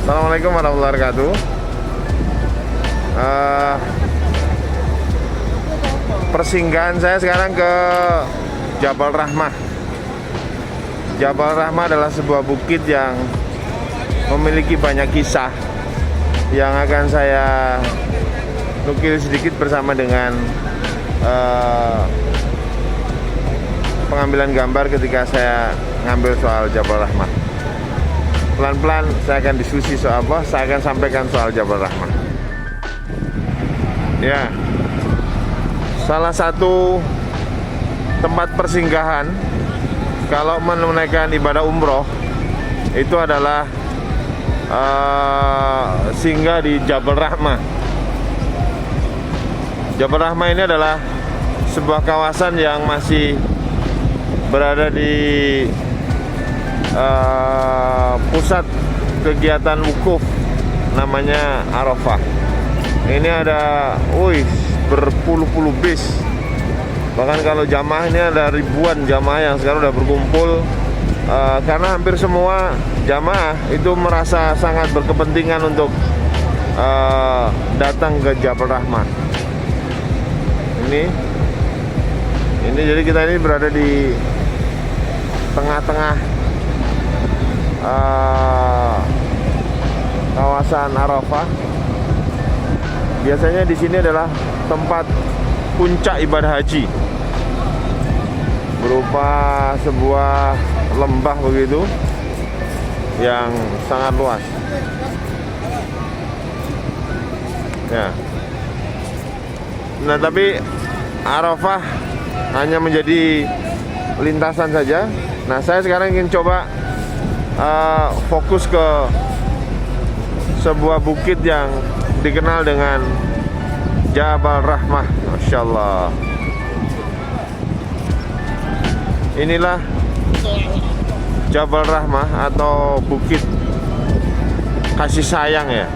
Assalamualaikum warahmatullahi wabarakatuh. Persinggahan saya sekarang ke Jabal Rahmah. Jabal Rahmah adalah sebuah bukit yang memiliki banyak kisah yang akan saya nukil sedikit bersama dengan pengambilan gambar ketika saya ngambil soal Jabal Rahmah. Pelan-pelan saya akan diskusi soal apa, saya akan sampaikan soal Jabal Rahmah. Ya, salah satu tempat persinggahan kalau menunaikan ibadah umroh itu adalah singgah di Jabal Rahmah. Jabal Rahmah ini adalah sebuah kawasan yang masih berada di pusat kegiatan wukuf namanya Arafah. Ini ada berpuluh-puluh bis. Bahkan kalau jamaah ini ada ribuan jamaah yang sekarang udah berkumpul karena hampir semua jamaah itu merasa sangat berkepentingan untuk datang ke Jabal Rahmah. Ini jadi kita ini berada di tengah-tengah kawasan Arafah. Biasanya di sini adalah tempat puncak ibadah haji, berupa sebuah lembah begitu yang sangat luas. Ya. Nah, tapi Arafah hanya menjadi lintasan saja. Nah, saya sekarang ingin coba fokus ke sebuah bukit yang dikenal dengan Jabal Rahmah. Masya Allah. Inilah Jabal Rahmah atau bukit kasih sayang ya.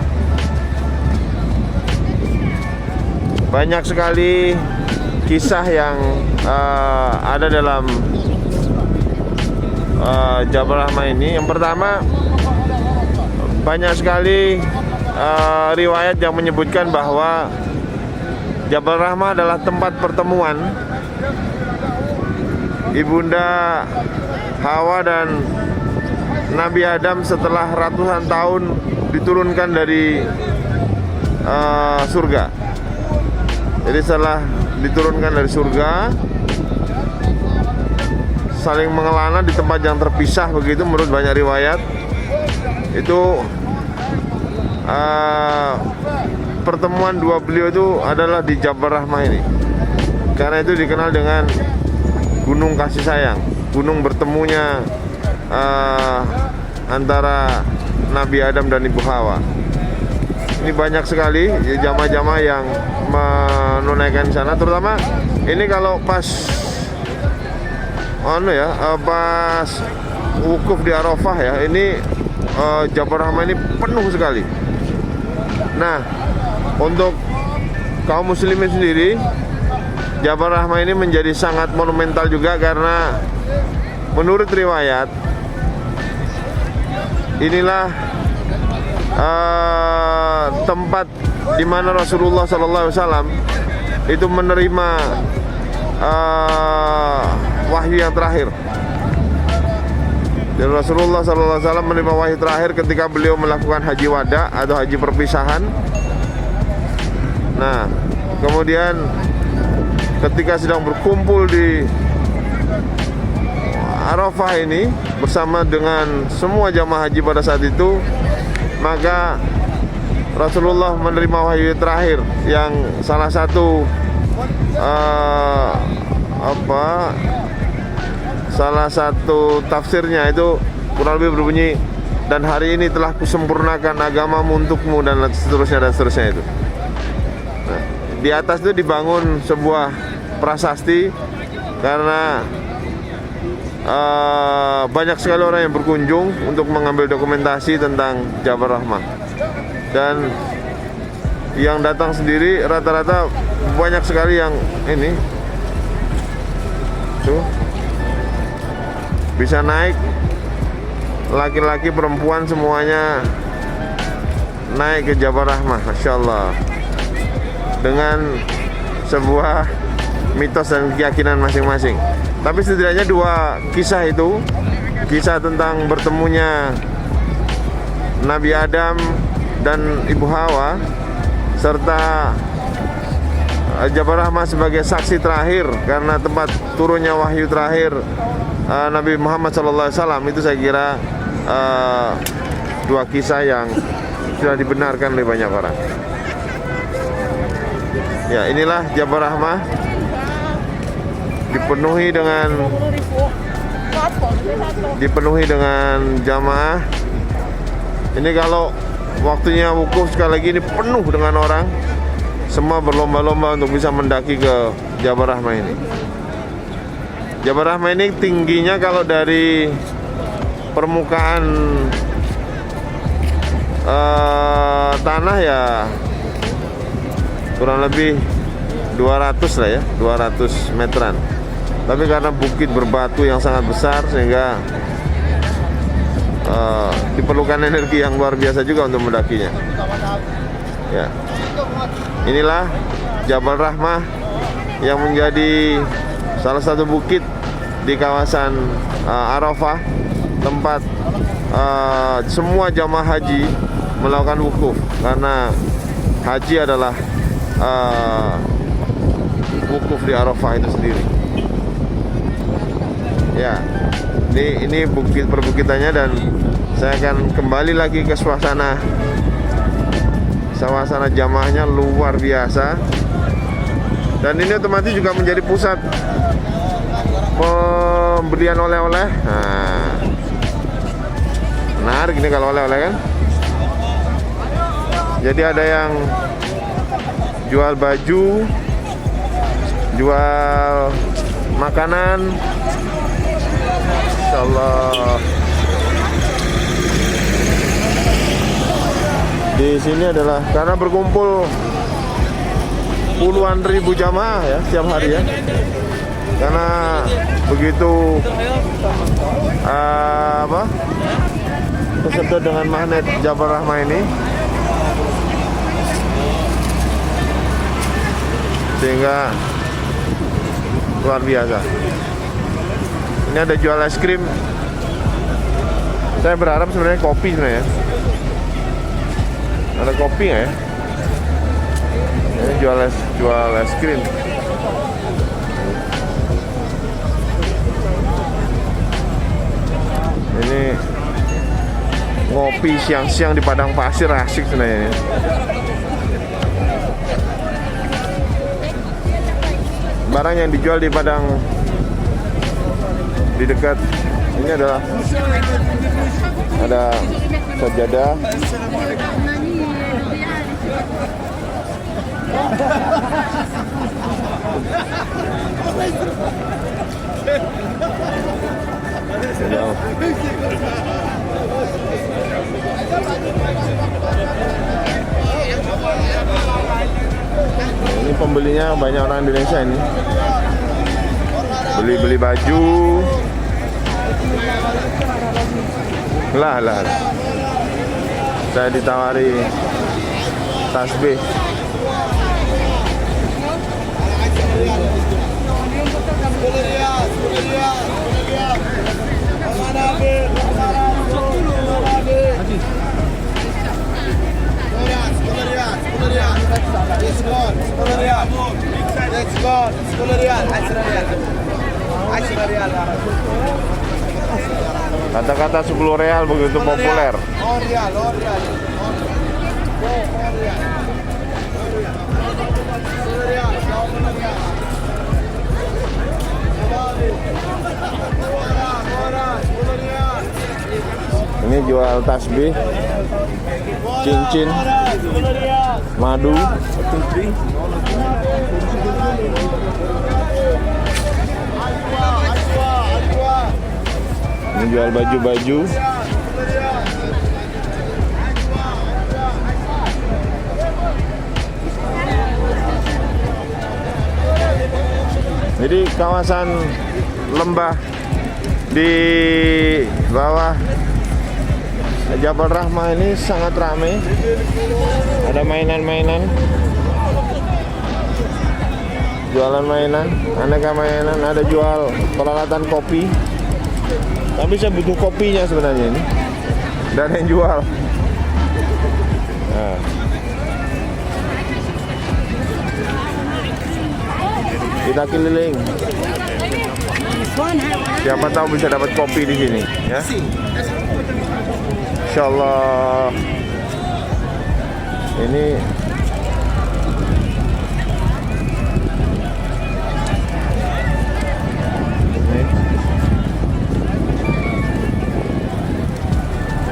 Banyak sekali kisah yang ada dalam Jabal Rahmah ini. Yang pertama, banyak sekali riwayat yang menyebutkan bahwa Jabal Rahmah adalah tempat pertemuan Ibunda Hawa dan Nabi Adam setelah ratusan tahun diturunkan dari surga. Jadi setelah diturunkan dari surga, saling mengelana di tempat yang terpisah begitu menurut banyak riwayat. Itu pertemuan dua beliau itu adalah di Jabal Rahmah ini. Karena itu dikenal dengan gunung kasih sayang, gunung bertemunya antara Nabi Adam dan Ibu Hawa. Ini banyak sekali jamaah-jamaah yang menunaikan sana, terutama ini kalau pas pas wukuf di Arafah ya, ini Jabal Rahmah ini penuh sekali. Nah, untuk kaum muslimin sendiri, Jabal Rahmah ini menjadi sangat monumental juga karena menurut riwayat inilah tempat di mana Rasulullah SAW itu menerima wahyu yang terakhir. Dan Rasulullah SAW menerima wahyu terakhir ketika beliau melakukan haji wada atau haji perpisahan. Nah, kemudian ketika sedang berkumpul di Arafah ini bersama dengan semua jamaah haji pada saat itu, maka Rasulullah menerima wahyu terakhir yang salah satu salah satu tafsirnya itu kurang lebih berbunyi, dan hari ini telah kusempurnakan agamamu untukmu, dan seterusnya itu. Nah, di atas itu dibangun sebuah prasasti karena banyak sekali orang yang berkunjung untuk mengambil dokumentasi tentang Jabal Rahmah. Dan yang datang sendiri rata-rata banyak sekali yang ini tuh bisa naik, laki-laki perempuan semuanya naik ke Jabal Rahmah, Masya Allah, dengan sebuah mitos dan keyakinan masing-masing. Tapi setidaknya dua kisah itu, kisah tentang bertemunya Nabi Adam dan Ibu Hawa, serta Jabal Rahmah sebagai saksi terakhir karena tempat turunnya wahyu terakhir Nabi Muhammad SAW, itu saya kira dua kisah yang sudah dibenarkan oleh banyak orang. Ya, inilah Jabal Rahmah, dipenuhi dengan jamaah. Ini kalau waktunya wukuf sekali lagi ini penuh dengan orang. Semua berlomba-lomba untuk bisa mendaki ke Jabal Rahmah ini. Jabal Rahmah ini tingginya kalau dari permukaan tanah ya kurang lebih 200 lah ya, 200 meteran. Tapi karena bukit berbatu yang sangat besar sehingga diperlukan energi yang luar biasa juga untuk mendakinya. Ya, inilah Jabal Rahmah yang menjadi salah satu bukit di kawasan Arafah, tempat semua jamaah haji melakukan wukuf, karena haji adalah wukuf di Arafah itu sendiri. Ya, ini bukit perbukitannya, dan saya akan kembali lagi ke suasana jamaahnya luar biasa. Dan ini otomatis juga menjadi pusat pembelian oleh-oleh. Nah, menarik ini kalau oleh-oleh kan. Jadi ada yang jual baju, jual makanan. Insyaallah. Di sini adalah karena berkumpul puluhan ribu jamaah ya setiap hari ya. Karena begitu tersedot dengan magnet Jabal Rahmah ini, sehingga luar biasa. Ini ada jual es krim. Saya berharap sebenarnya kopi sebenarnya. Ada kopi nggak ya? Ini jual es krim. Ini ngopi siang-siang di padang pasir, asik sebenarnya. Barang yang dijual di padang di dekat ini adalah ada sajadah, ini pembelinya banyak orang Indonesia ini. Beli baju. Lah. Saya ditawari tasbih. Kata-kata 10 real begitu populer. Ini jual tasbih, cincin, madu. Ini jual baju-baju. Jadi kawasan lembah di bawah Jabal Rahmah ini sangat ramai. Ada mainan-mainan, jualan mainan, aneka mainan. Ada jual peralatan kopi. Tapi saya butuh kopinya sebenarnya ini. Dan yang jual. Nah. Kita keliling. Siapa tahu bisa dapat kopi di sini, ya. Insyaallah. Ini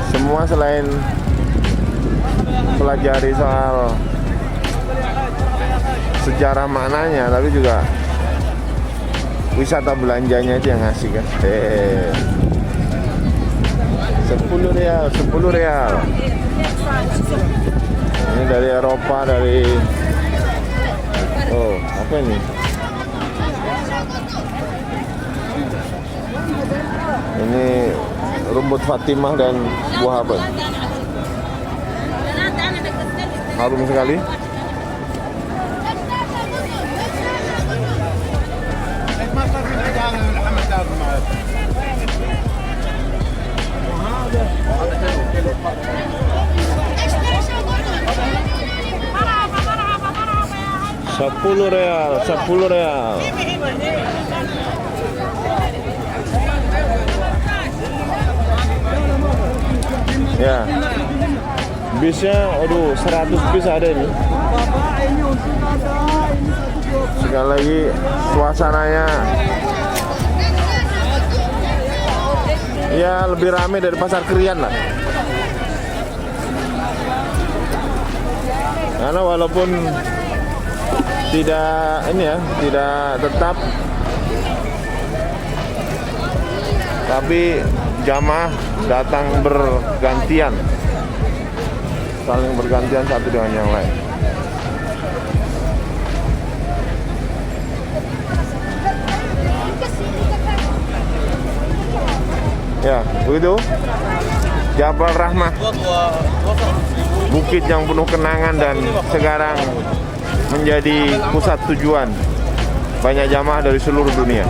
semua selain pelajari soal sejarah maknanya, tapi juga wisata belanjanya itu yang asik kan. 10 rial, 10 rial. Ini dari Eropa, dari apa ini? Ini rumput Fatimah dan buah apa? Harum sekali. Sepuluh real, 10 real. Ya, bisnya, aduh, 100 bis ada ini. Sekali lagi suasananya ya lebih ramai dari pasar Krian lah. Karena walaupun tidak ini ya, tidak tetap, tapi jamaah datang bergantian, saling bergantian satu dengan yang lain. Ya, begitu. Jabal Rahmah, bukit yang penuh kenangan dan sekarang menjadi pusat tujuan banyak jamaah dari seluruh dunia.